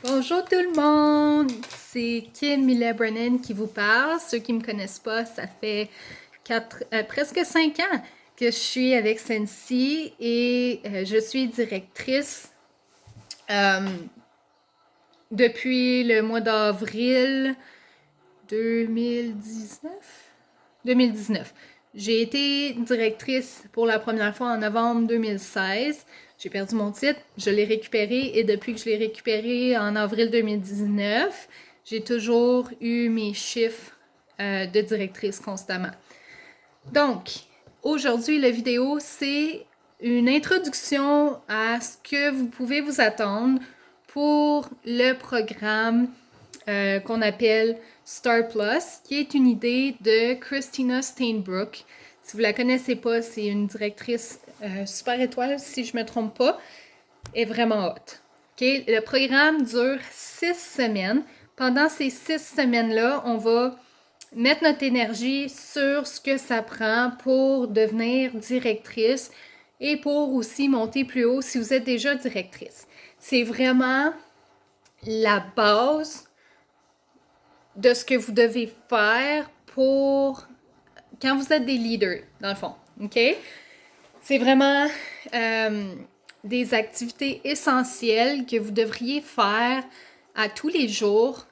Bonjour tout le monde, c'est Kim Miller-Brennan qui vous parle. Ceux qui ne me connaissent pas, ça fait presque 5 ans que je suis avec Sensi et je suis directrice depuis le mois d'avril 2019. J'ai été directrice pour la première fois en novembre 2016. J'ai perdu mon titre, je l'ai récupéré et depuis que je l'ai récupéré en avril 2019, j'ai toujours eu mes chiffres de directrice constamment. Donc, aujourd'hui, la vidéo, c'est une introduction à ce que vous pouvez vous attendre pour le programme qu'on appelle Star Plus, qui est une idée de Christina Steinbrook. Si vous ne la connaissez pas, c'est une directrice super étoile, si je ne me trompe pas, est vraiment haute. Okay? Le programme dure 6 semaines. Pendant ces 6 semaines-là, on va mettre notre énergie sur ce que ça prend pour devenir directrice et pour aussi monter plus haut si vous êtes déjà directrice. C'est vraiment la base de ce que vous devez faire pour quand vous êtes des leaders, dans le fond. OK? C'est vraiment des activités essentielles que vous devriez faire à tous les jours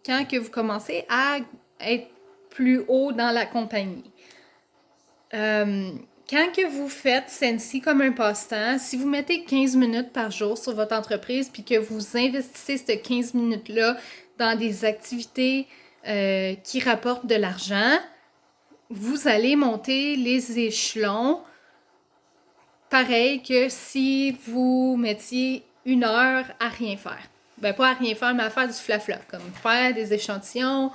quand que vous commencez à être plus haut dans la compagnie. Quand que vous faites Sensi comme un passe-temps, si vous mettez 15 minutes par jour sur votre entreprise puis que vous investissez ces 15 minutes-là dans des activités qui rapportent de l'argent, vous allez monter les échelons pareil que si vous mettiez 1 heure à rien faire. Ben, pas à rien faire, mais à faire du flafla, comme faire des échantillons,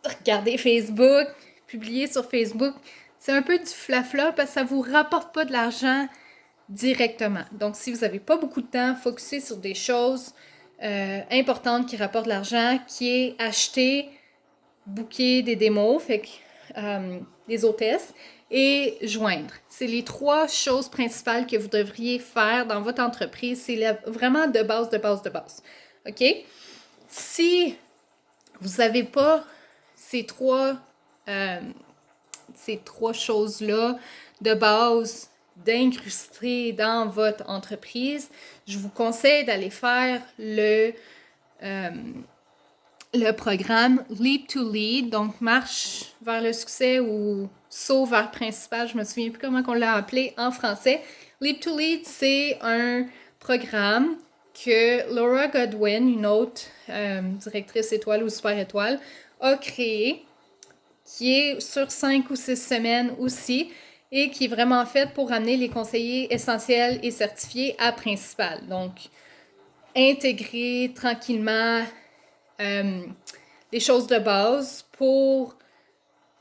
regarder Facebook, publier sur Facebook. C'est un peu du flafla parce que ça ne vous rapporte pas de l'argent directement. Donc, si vous n'avez pas beaucoup de temps, focussez sur des choses importantes qui rapportent de l'argent, qui est acheter, booker des démos, fait que des hôtesses, et joindre. C'est les 3 choses principales que vous devriez faire dans votre entreprise. C'est vraiment de base. OK? Si vous n'avez pas ces trois choses-là de base d'incruster dans votre entreprise, je vous conseille d'aller faire le programme Leap to Lead, donc marche vers le succès ou saut vers le principal, je me souviens plus comment on l'a appelé en français. Leap to Lead, c'est un programme que Laura Godwin, une autre directrice étoile ou super étoile, a créé, qui est sur 5 ou 6 semaines aussi, et qui est vraiment faite pour amener les conseillers essentiels et certifiés à principal. Donc, intégrer tranquillement des choses de base pour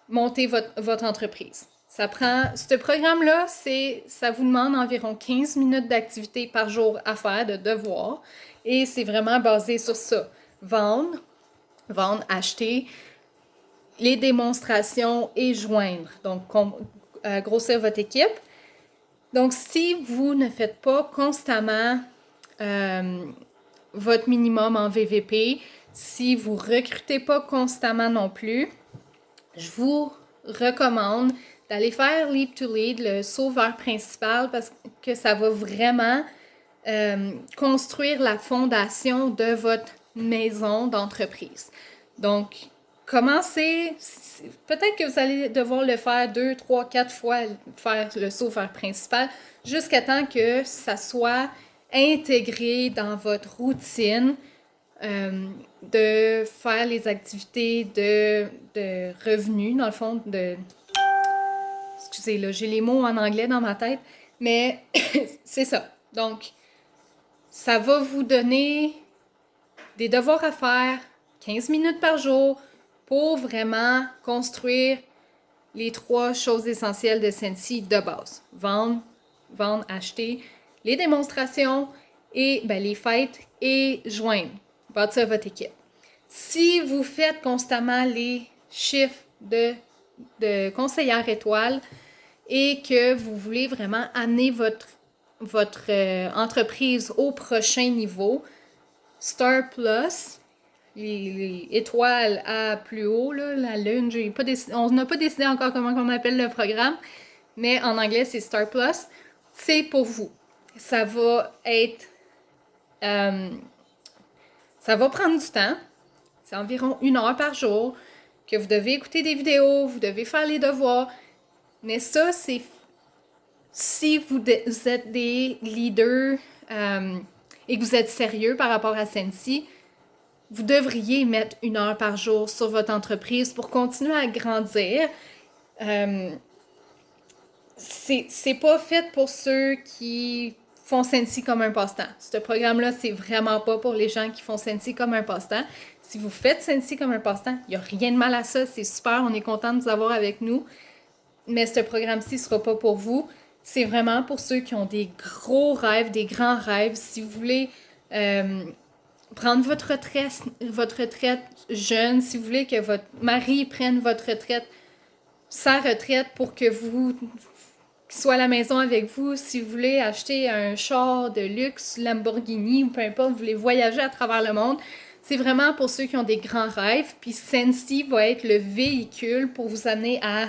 monter votre entreprise. Ce programme-là, ça vous demande environ 15 minutes d'activité par jour à faire, de devoir, et c'est vraiment basé sur ça. Vendre, acheter, les démonstrations et joindre. Donc, grossir votre équipe. Donc, si vous ne faites pas constamment votre minimum en VVP, si vous ne recrutez pas constamment non plus, je vous recommande d'aller faire Leap to Lead, le sauveur principal, parce que ça va vraiment construire la fondation de votre maison d'entreprise. Donc, commencez, peut-être que vous allez devoir le faire 2, 3, 4 fois, faire le sauveur principal, jusqu'à temps que ça soit intégré dans votre routine de faire les activités de revenus, dans le fond, excusez, là, j'ai les mots en anglais dans ma tête, mais c'est ça. Donc, ça va vous donner des devoirs à faire, 15 minutes par jour, pour vraiment construire les 3 choses essentielles de Sensi de base. Vendre, acheter, les démonstrations, et les fêtes, et joindre, bâtir votre équipe. Si vous faites constamment les chiffres de conseillère étoile et que vous voulez vraiment amener votre votre entreprise au prochain niveau. Star Plus, les étoiles à plus haut, là, la lune, on n'a pas décidé encore comment on appelle le programme, mais en anglais, c'est Star Plus. C'est pour vous. Ça va être... ça va prendre du temps. C'est environ 1 heure par jour que vous devez écouter des vidéos, vous devez faire les devoirs. Mais ça, c'est si vous êtes des leaders et que vous êtes sérieux par rapport à Sensi, vous devriez mettre 1 heure par jour sur votre entreprise pour continuer à grandir. C'est pas fait pour ceux qui font Sensi comme un passe-temps. Ce programme-là, c'est vraiment pas pour les gens qui font Sensi comme un passe-temps. Si vous faites Sensi comme un passe-temps, il n'y a rien de mal à ça. C'est super, on est content de vous avoir avec nous. Mais ce programme-ci ne sera pas pour vous. C'est vraiment pour ceux qui ont des gros rêves, des grands rêves. Si vous voulez prendre votre retraite jeune, si vous voulez que votre mari prenne votre retraite, sa retraite pour que vous soit à la maison avec vous, si vous voulez acheter un char de luxe, Lamborghini ou peu importe, vous voulez voyager à travers le monde, c'est vraiment pour ceux qui ont des grands rêves. Puis Sensi va être le véhicule pour vous amener à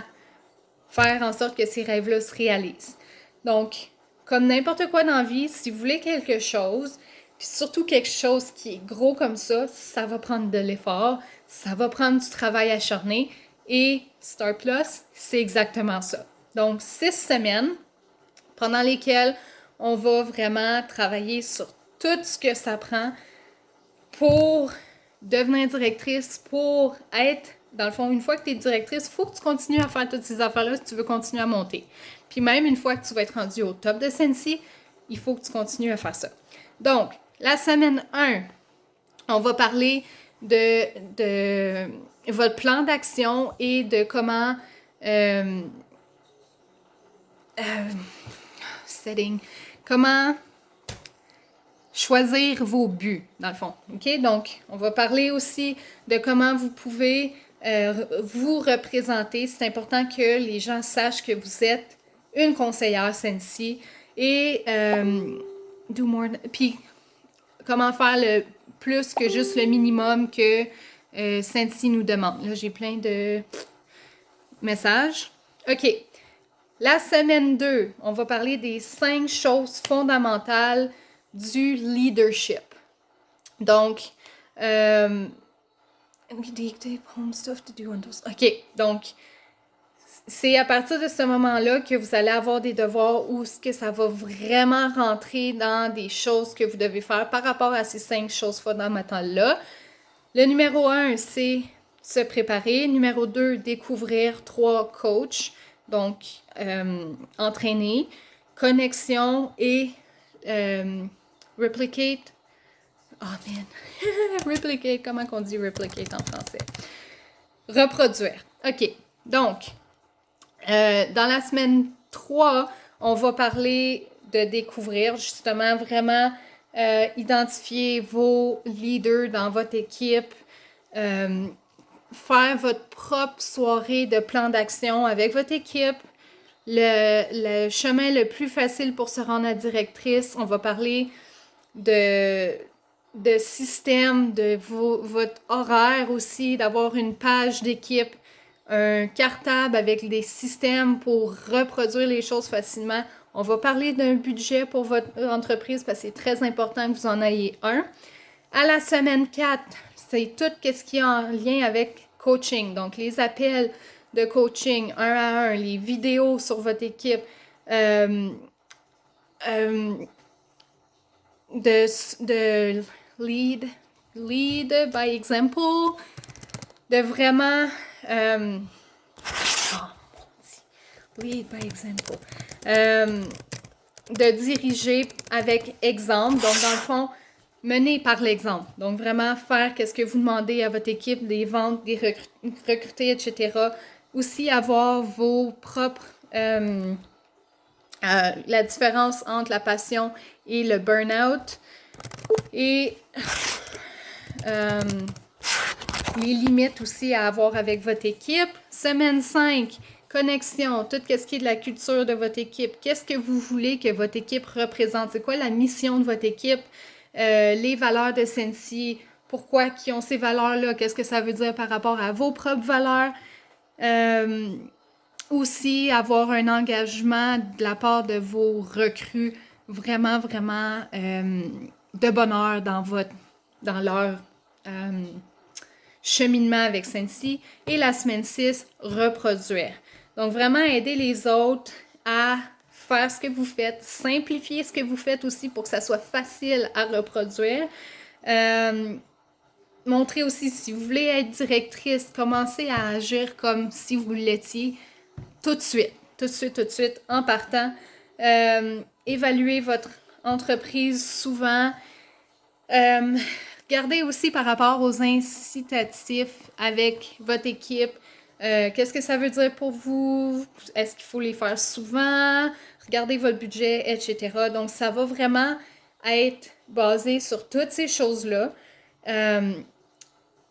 faire en sorte que ces rêves-là se réalisent. Donc, comme n'importe quoi dans la vie, si vous voulez quelque chose, puis surtout quelque chose qui est gros comme ça va prendre de l'effort, ça va prendre du travail acharné. Et Star Plus, c'est exactement ça. Donc, 6 semaines pendant lesquelles on va vraiment travailler sur tout ce que ça prend pour devenir directrice, pour être, dans le fond, une fois que tu es directrice, il faut que tu continues à faire toutes ces affaires-là si tu veux continuer à monter. Puis même une fois que tu vas être rendu au top de Sensi, il faut que tu continues à faire ça. Donc, la semaine 1, on va parler de votre plan d'action et de comment comment choisir vos buts, dans le fond. OK? Donc, on va parler aussi de comment vous pouvez vous représenter. C'est important que les gens sachent que vous êtes une conseillère Sensi et puis comment faire le plus que juste le minimum que Sensi nous demande. Là, j'ai plein de messages. OK. La semaine 2, on va parler des 5 choses fondamentales du leadership. Donc, OK, donc, c'est à partir de ce moment-là que vous allez avoir des devoirs où que ça va vraiment rentrer dans des choses que vous devez faire par rapport à ces 5 choses fondamentales-là. Le numéro 1, c'est se préparer. Numéro 2, découvrir. 3, coach. Donc, entraîner. Connexion et replicate. Oh man. Replicate, comment qu'on dit replicate en français? Reproduire. OK. Donc, dans la semaine 3, on va parler de découvrir, justement, vraiment identifier vos leaders dans votre équipe, faire votre propre soirée de plan d'action avec votre équipe. Le chemin le plus facile pour se rendre à directrice, on va parler de système, de votre horaire aussi, d'avoir une page d'équipe, un cartable avec des systèmes pour reproduire les choses facilement. On va parler d'un budget pour votre entreprise parce que c'est très important que vous en ayez un. À la semaine 4, c'est tout ce qui est en lien avec coaching. Donc, les appels de coaching 1 à 1, les vidéos sur votre équipe, de lead by example, de vraiment lead by example, de diriger avec exemple. Donc, dans le fond, mener par l'exemple. Donc, vraiment faire qu'est-ce que vous demandez à votre équipe, des ventes, des recruter, etc. Aussi, avoir vos propres... la différence entre la passion et le burn-out. Et les limites aussi à avoir avec votre équipe. Semaine 5, connexion, tout ce qui est de la culture de votre équipe. Qu'est-ce que vous voulez que votre équipe représente? C'est quoi la mission de votre équipe? Les valeurs de Scentsy, pourquoi ils ont ces valeurs-là? Qu'est-ce que ça veut dire par rapport à vos propres valeurs? Aussi, avoir un engagement de la part de vos recrues vraiment, vraiment de bonheur dans leur cheminement avec Scentsy. Et la semaine 6, reproduire. Donc, vraiment aider les autres à faire ce que vous faites, simplifier ce que vous faites aussi pour que ça soit facile à reproduire. Montrer aussi, si vous voulez être directrice, commencez à agir comme si vous l'étiez tout de suite, en partant. Évaluez votre entreprise souvent. Regardez aussi par rapport aux incitatifs avec votre équipe. Qu'est-ce que ça veut dire pour vous? Est-ce qu'il faut les faire souvent? Regardez votre budget, etc. Donc, ça va vraiment être basé sur toutes ces choses-là.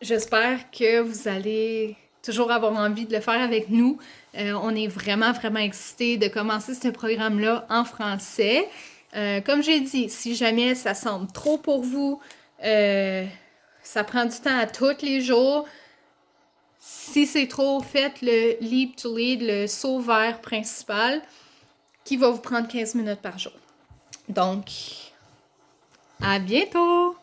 J'espère que vous allez toujours avoir envie de le faire avec nous. On est vraiment, vraiment excités de commencer ce programme-là en français. Comme j'ai dit, si jamais ça semble trop pour vous, ça prend du temps à tous les jours. Si c'est trop, faites le Leap to Lead, le saut vert principal, qui va vous prendre 15 minutes par jour. Donc, à bientôt!